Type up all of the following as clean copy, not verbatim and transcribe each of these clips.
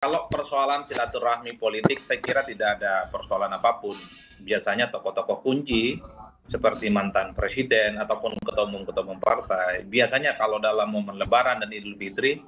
Kalau persoalan silaturahmi politik, saya kira tidak ada persoalan apapun. Biasanya tokoh-tokoh kunci seperti mantan presiden ataupun ketua umum partai, biasanya kalau dalam momen Lebaran dan Idul Fitri,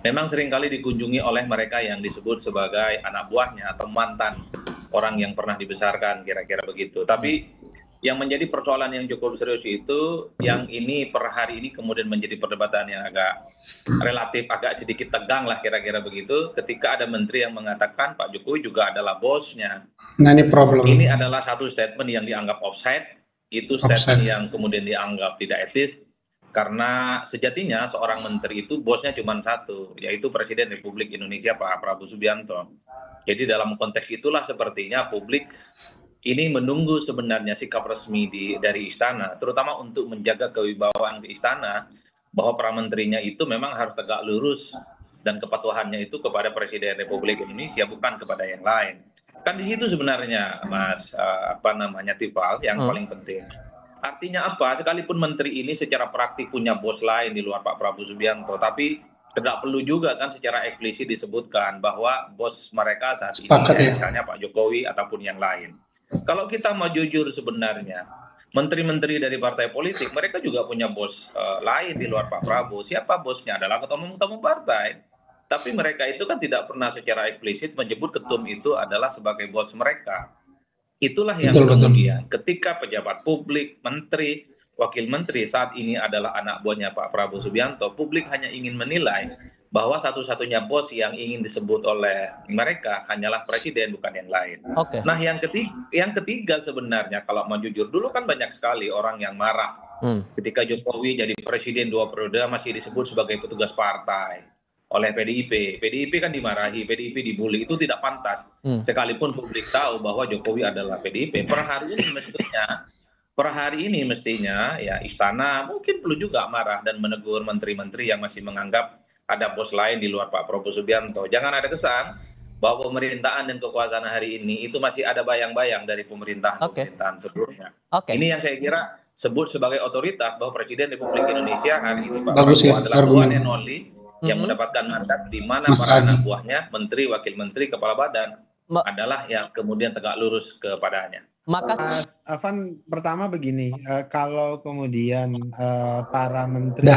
memang seringkali dikunjungi oleh mereka yang disebut sebagai anak buahnya atau mantan orang yang pernah dibesarkan, kira-kira begitu. Tapi yang menjadi persoalan yang cukup serius itu, yang ini per hari ini kemudian menjadi perdebatan yang agak relatif agak sedikit tegang lah kira-kira begitu, ketika ada menteri yang mengatakan Pak Jokowi juga adalah bosnya. Nah, ini problem. Ini adalah satu statement yang dianggap offside, itu statement yang kemudian dianggap tidak etis, karena sejatinya seorang menteri itu bosnya cuma satu, yaitu Presiden Republik Indonesia Pak Prabowo Subianto. Jadi dalam konteks itulah sepertinya publik ini menunggu sebenarnya sikap resmi dari istana, terutama untuk menjaga kewibawaan di istana, bahwa para menterinya itu memang harus tegak lurus dan kepatuhannya itu kepada Presiden Republik Indonesia, bukan kepada yang lain. Kan di situ sebenarnya, Mas Tifal, yang paling penting. Artinya apa? Sekalipun menteri ini secara praktik punya bos lain di luar Pak Prabowo Subianto, tapi tidak perlu juga kan secara eksplisit disebutkan bahwa bos mereka saat ini ya, misalnya Pak Jokowi ataupun yang lain. Kalau kita mau jujur sebenarnya, menteri-menteri dari partai politik, mereka juga punya bos lain di luar Pak Prabowo. Siapa bosnya? Adalah ketua umum partai. Tapi mereka itu kan tidak pernah secara eksplisit menyebut ketum itu adalah sebagai bos mereka. Itulah yang kemudian ketika pejabat publik, menteri, wakil menteri saat ini adalah anak buahnya Pak Prabowo Subianto, publik hanya ingin menilai bahwa satu-satunya bos yang ingin disebut oleh mereka hanyalah presiden, bukan yang lain. Nah, yang ketiga sebenarnya kalau mau jujur, dulu kan banyak sekali orang yang marah ketika Jokowi jadi presiden 2 periode masih disebut sebagai petugas partai oleh PDIP. PDIP kan dimarahi, PDIP dibully, itu tidak pantas. Sekalipun publik tahu bahwa Jokowi adalah PDIP, per hari ini mestinya ya istana mungkin perlu juga marah dan menegur menteri-menteri yang masih menganggap ada bos lain di luar Pak Prabowo Subianto. Jangan ada kesan bahwa pemerintahan dan kekuasaan hari ini itu masih ada bayang-bayang dari pemerintahan sebelumnya. Ini yang saya kira sebut sebagai otoritas bahwa Presiden Republik Indonesia hari ini Pak Prabowo adalah one and only yang mendapatkan mandat, di mana para anak buahnya, menteri, wakil menteri, kepala badan adalah yang kemudian tegak lurus kepadanya. Mas Afan, pertama begini, kalau kemudian para menteri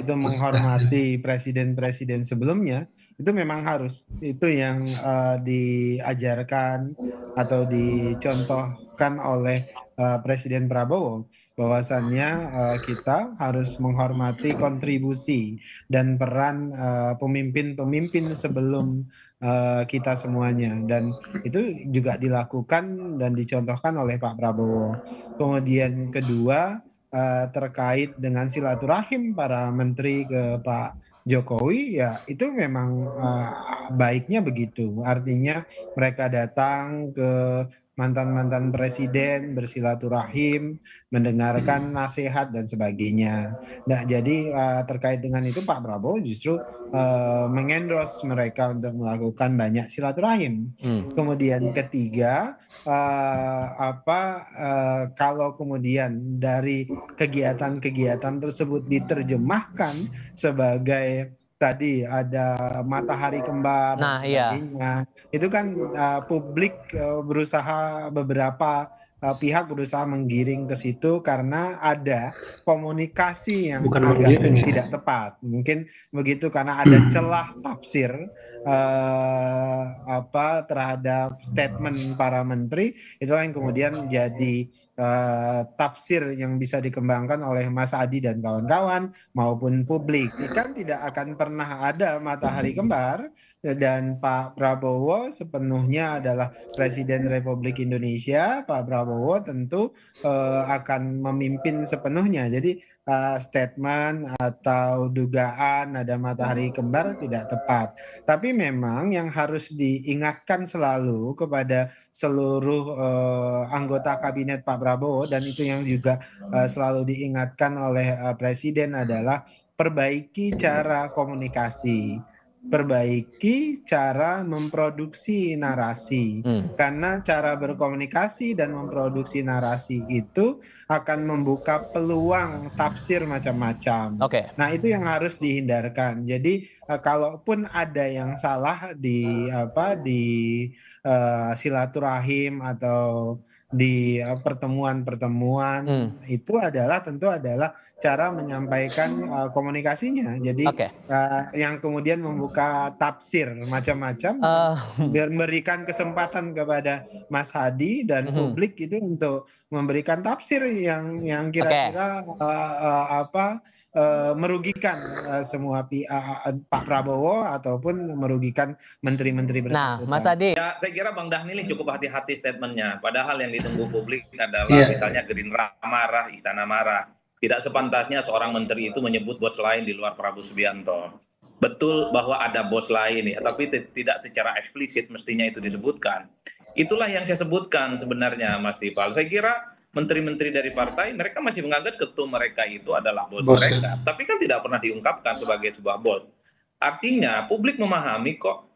itu menghormati presiden-presiden sebelumnya, itu memang harus, itu yang diajarkan atau dicontohkan oleh Presiden Prabowo, bahwasannya kita harus menghormati kontribusi dan peran pemimpin-pemimpin sebelum kita semuanya, dan itu juga dilakukan dan dicontohkan oleh Pak Prabowo. Kemudian kedua, terkait dengan silaturahim para menteri ke Pak Jokowi, ya itu memang baiknya begitu. Artinya mereka datang ke mantan-mantan presiden, bersilaturahim, mendengarkan nasihat dan sebagainya. Nah, jadi terkait dengan itu Pak Prabowo justru mengendorse mereka untuk melakukan banyak silaturahim. Kemudian ketiga, kalau kemudian dari kegiatan-kegiatan tersebut diterjemahkan sebagai tadi ada matahari kembar dan sebagainya, itu kan publik berusaha, beberapa pihak berusaha menggiring ke situ karena ada komunikasi yang agak tidak tepat, mungkin begitu, karena ada celah tafsir terhadap statement para menteri. Itulah yang kemudian jadi tafsir yang bisa dikembangkan oleh Mas Adi dan kawan-kawan maupun publik. Kan tidak akan pernah ada matahari kembar, dan Pak Prabowo sepenuhnya adalah Presiden Republik Indonesia. Pak Prabowo tentu akan memimpin sepenuhnya. Jadi statement atau dugaan ada matahari kembar tidak tepat. Tapi memang yang harus diingatkan selalu kepada seluruh anggota kabinet Pak Prabowo, dan itu yang juga selalu diingatkan oleh Presiden, adalah perbaiki cara komunikasi. perbaiki cara memproduksi narasi. Karena cara berkomunikasi dan memproduksi narasi itu akan membuka peluang tafsir macam-macam. Nah, itu yang harus dihindarkan. Jadi kalaupun ada yang salah di silaturahim atau di pertemuan-pertemuan, itu tentu adalah cara menyampaikan komunikasinya. Jadi yang kemudian membuka tafsir macam-macam, memberikan kesempatan kepada Mas Hadi dan publik itu untuk memberikan tafsir yang kira-kira merugikan semua Pak Prabowo ataupun merugikan menteri-menteri bersangkutan. Nah, Mas Hadi, ya, saya kira Bang Dhanil cukup hati-hati statementnya. Padahal yang ditunggu publik adalah misalnya Gerindra marah, Istana marah. Tidak sepantasnya seorang menteri itu menyebut bos lain di luar Prabowo Subianto. Betul bahwa ada bos lain ya, tapi tidak secara eksplisit mestinya itu disebutkan. Itulah yang saya sebutkan sebenarnya, Mas Tifal. Saya kira menteri-menteri dari partai mereka masih menganggap ketum mereka itu adalah bos mereka, tapi kan tidak pernah diungkapkan sebagai sebuah bos. Artinya publik memahami kok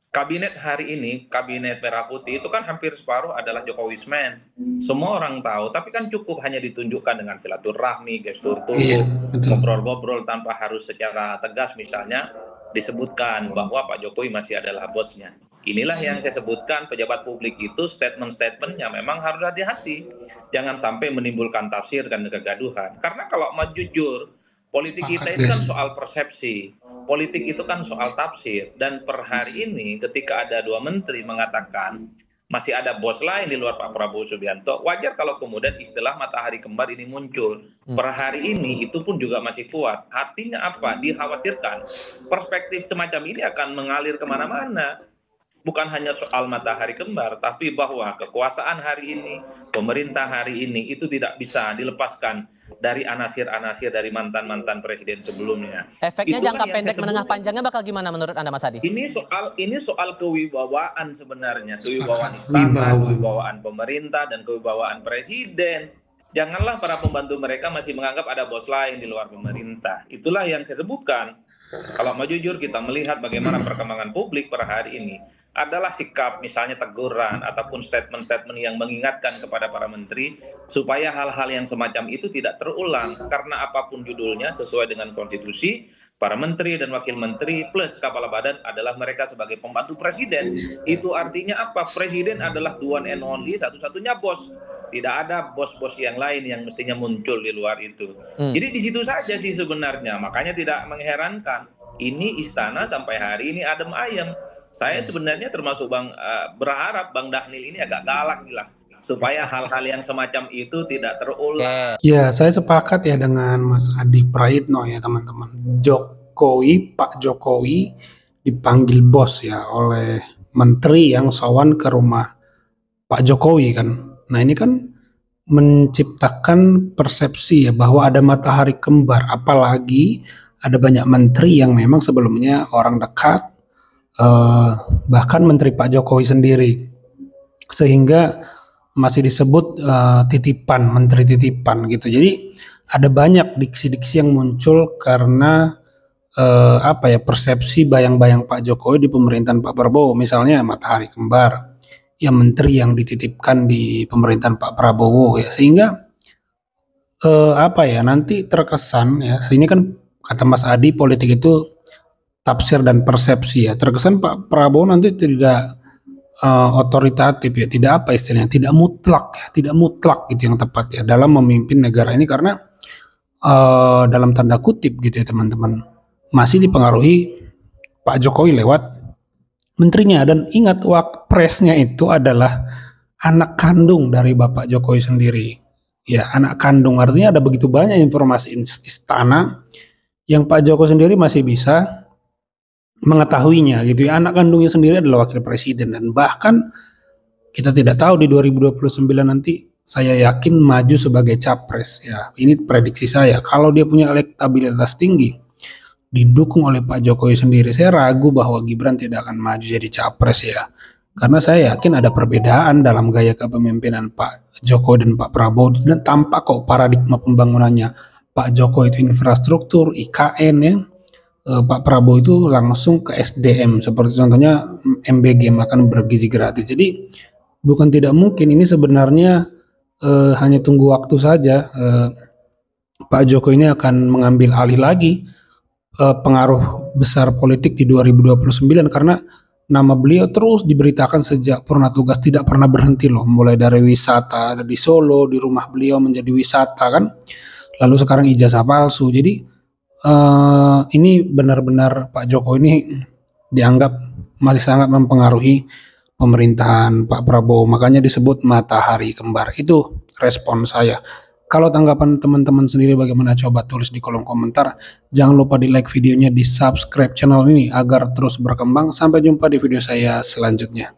kabinet hari ini, kabinet Merah Putih itu kan hampir separuh adalah Jokowismen. Semua orang tahu, tapi kan cukup hanya ditunjukkan dengan silaturahmi, gestur tubuh, ngobrol-ngobrol tanpa harus secara tegas misalnya disebutkan bahwa Pak Jokowi masih adalah bosnya. Inilah yang saya sebutkan, pejabat publik itu statement-statementnya memang harus hati-hati. Jangan sampai menimbulkan tafsir dan kegaduhan. Karena kalau mau jujur, politik kita itu kan soal persepsi. Politik itu kan soal tafsir. Dan per hari ini ketika ada dua menteri mengatakan masih ada bos lain di luar Pak Prabowo Subianto, wajar kalau kemudian istilah matahari kembar ini muncul. Per hari ini itu pun juga masih kuat. Artinya apa? Dikhawatirkan perspektif semacam ini akan mengalir kemana-mana. Bukan hanya soal matahari kembar, tapi bahwa kekuasaan hari ini, pemerintah hari ini itu tidak bisa dilepaskan dari anasir-anasir dari mantan-mantan presiden sebelumnya. Efeknya jangka pendek menengah panjangnya bakal gimana menurut Anda, Mas Hadi? Ini soal kewibawaan sebenarnya, kewibawaan istana, kewibawaan pemerintah dan kewibawaan presiden. Janganlah para pembantu mereka masih menganggap ada bos lain di luar pemerintah. Itulah yang saya sebutkan. Kalau mau jujur kita melihat bagaimana perkembangan publik per hari ini adalah sikap misalnya teguran ataupun statement-statement yang mengingatkan kepada para menteri supaya hal-hal yang semacam itu tidak terulang, karena apapun judulnya sesuai dengan konstitusi, para menteri dan wakil menteri plus kepala badan adalah mereka sebagai pembantu presiden. Itu artinya apa? Presiden adalah the one and only, satu-satunya bos. Tidak ada bos-bos yang lain yang mestinya muncul di luar itu. Jadi di situ saja sih sebenarnya, makanya tidak mengherankan ini istana sampai hari ini adem ayem. Saya sebenarnya termasuk berharap Bang Dhanil ini agak galak lah supaya hal-hal yang semacam itu tidak terulang. Ya, saya sepakat ya dengan Mas Adi Praitno ya teman-teman. Pak Jokowi dipanggil bos ya oleh menteri yang sowan ke rumah Pak Jokowi kan. Nah ini kan menciptakan persepsi ya bahwa ada matahari kembar, apalagi ada banyak menteri yang memang sebelumnya orang dekat, bahkan menteri Pak Jokowi sendiri, sehingga masih disebut titipan, menteri titipan gitu. Jadi ada banyak diksi-diksi yang muncul karena persepsi bayang-bayang Pak Jokowi di pemerintahan Pak Prabowo, misalnya matahari kembar, ya menteri yang dititipkan di pemerintahan Pak Prabowo ya, sehingga nanti terkesan ya, ini kan kata Mas Adi politik itu tafsir dan persepsi ya, terkesan Pak Prabowo nanti tidak otoritatif ya, tidak tidak mutlak ya, tidak mutlak gitu yang tepat ya dalam memimpin negara ini, karena dalam tanda kutip gitu ya teman-teman, masih dipengaruhi Pak Jokowi lewat menterinya. Dan ingat, Wapresnya itu adalah anak kandung dari Bapak Jokowi sendiri ya, anak kandung, artinya ada begitu banyak informasi istana yang Pak Jokowi sendiri masih bisa mengetahuinya gitu ya. Anak kandungnya sendiri adalah wakil presiden, dan bahkan kita tidak tahu di 2029 nanti saya yakin maju sebagai capres ya. Ini prediksi saya, kalau dia punya elektabilitas tinggi didukung oleh Pak Jokowi sendiri, saya ragu bahwa Gibran tidak akan maju jadi capres ya. Karena saya yakin ada perbedaan dalam gaya kepemimpinan Pak Jokowi dan Pak Prabowo, dan tampak kok paradigma pembangunannya. Pak Jokowi itu infrastruktur, IKN ya, Pak Prabowo itu langsung ke SDM seperti contohnya MBG, makan bergizi gratis. Jadi bukan tidak mungkin ini sebenarnya hanya tunggu waktu saja. Pak Jokowi ini akan mengambil alih lagi pengaruh besar politik di 2029 karena nama beliau terus diberitakan sejak purna tugas, tidak pernah berhenti loh, mulai dari wisata ada di Solo, di rumah beliau menjadi wisata kan, lalu sekarang ijazah palsu. Jadi ini benar-benar Pak Jokowi ini dianggap masih sangat mempengaruhi pemerintahan Pak Prabowo, makanya disebut matahari kembar. Itu respon saya. Kalau tanggapan teman-teman sendiri bagaimana, coba tulis di kolom komentar. Jangan lupa di like videonya, di subscribe channel ini agar terus berkembang. Sampai jumpa di video saya selanjutnya.